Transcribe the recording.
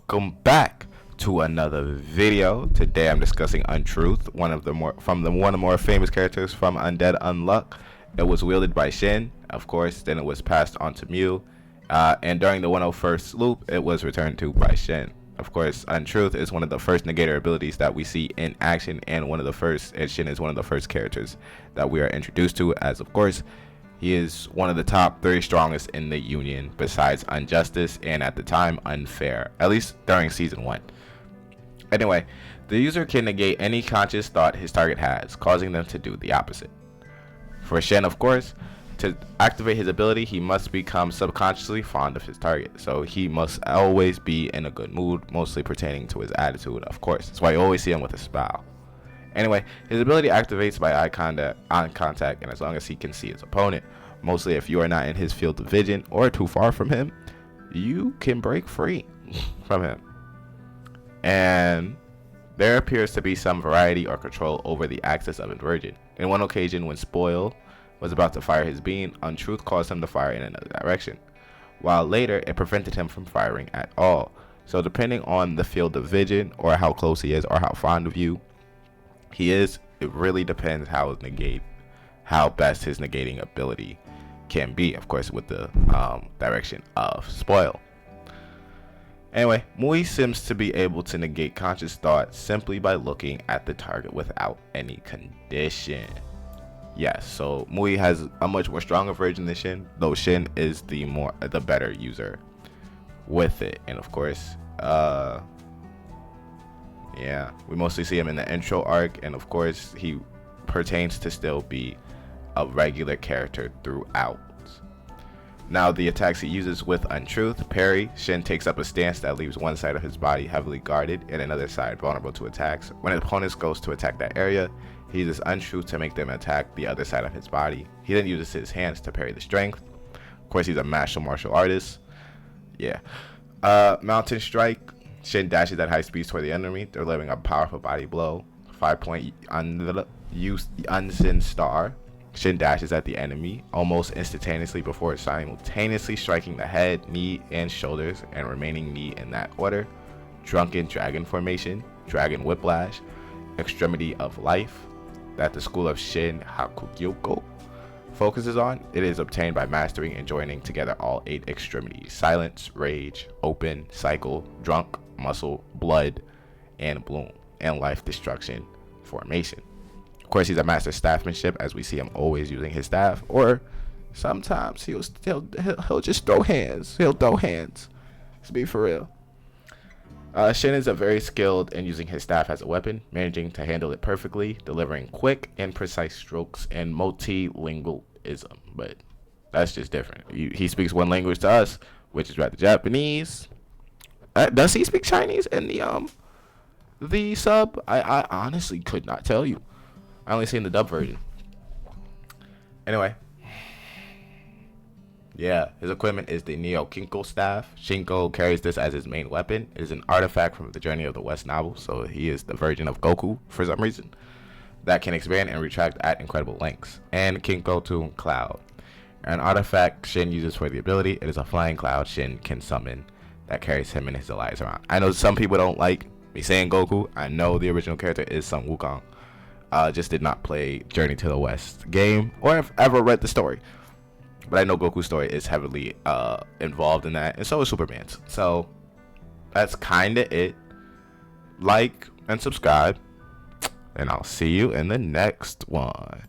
welcome back to another video. Today I'm discussing UnTruth, one of the more famous characters from Undead Unluck. It was wielded by Shin, of course, then it was passed on to Mew, and during the 101st loop it was returned to by Shin. Of course, UnTruth is one of the first negator abilities that we see in action, and Shin is one of the first characters that we are introduced to, as of course he is one of the top 3 strongest in the Union, besides Unjustice and at the time Unfair, at least during Season 1. Anyway, the user can negate any conscious thought his target has, causing them to do the opposite. For Shen, of course, to activate his ability, he must become subconsciously fond of his target, so he must always be in a good mood, mostly pertaining to his attitude, of course. That's why you always see him with a smile. Anyway, his ability activates by eye contact, and as long as he can see his opponent, mostly if you are not in his field of vision or too far from him, you can break free from him. And there appears to be some variety or control over the axis of inversion. In one occasion, when Spoil was about to fire his beam, UnTruth caused him to fire in another direction, while later it prevented him from firing at all. So depending on the field of vision or how close he is or how fond of you he is, it really depends how best his negating ability can be, of course, with the direction of Spoil. Anyway, Mui seems to be able to negate conscious thought simply by looking at the target without any condition. Yes, so Mui has a much more stronger version than Shin, though Shin is the better user with it. And of course, yeah, we mostly see him in the intro arc, and of course he pertains to still be a regular character throughout. Now, the attacks he uses with UnTruth: parry. Shin takes up a stance that leaves one side of his body heavily guarded and another side vulnerable to attacks. When an opponent goes to attack that area, he uses UnTruth to make them attack the other side of his body. He then uses his hands to parry the strength. Of course, he's a martial artist. Yeah. Mountain Strike. Shin dashes at high speeds toward the enemy, delivering a powerful body blow. 5-point Unseen Star. Shin dashes at the enemy almost instantaneously before simultaneously striking the head, knee, and shoulders, and remaining knee in that order. Drunken Dragon Formation. Dragon Whiplash. Extremity of Life, that the school of Shin Hakugyoko focuses on. It is obtained by mastering and joining together all 8 extremities: Silence, Rage, Open, Cycle, Drunk, Muscle, Blood, and Bloom, and Life Destruction Formation. Of course, he's a master staffmanship, as we see him always using his staff, or sometimes he'll just throw hands. He'll throw hands. Let's be for real. Shin is very skilled in using his staff as a weapon, managing to handle it perfectly, delivering quick and precise strokes, and multilingualism. But that's just different. He speaks one language to us, which is rather Japanese. Does he speak Chinese in the sub? I honestly could not tell you. I only seen the dub version. Anyway. Yeah, his equipment is the Neo Kinko staff. Shinko carries this as his main weapon. It is an artifact from the Journey of the West novel, so he is the version of Goku for some reason that can expand and retract at incredible lengths. And Kinko Tomb Cloud, an artifact Shin uses for the ability. It is a flying cloud Shin can summon that carries him and his allies around. I know some people don't like me saying Goku. I know the original character is Sun Wukong. Just did not play Journey to the West game or have ever read the story. But I know Goku's story is heavily involved in that, and so is Superman's. So that's kind of it. Like and subscribe, and I'll see you in the next one.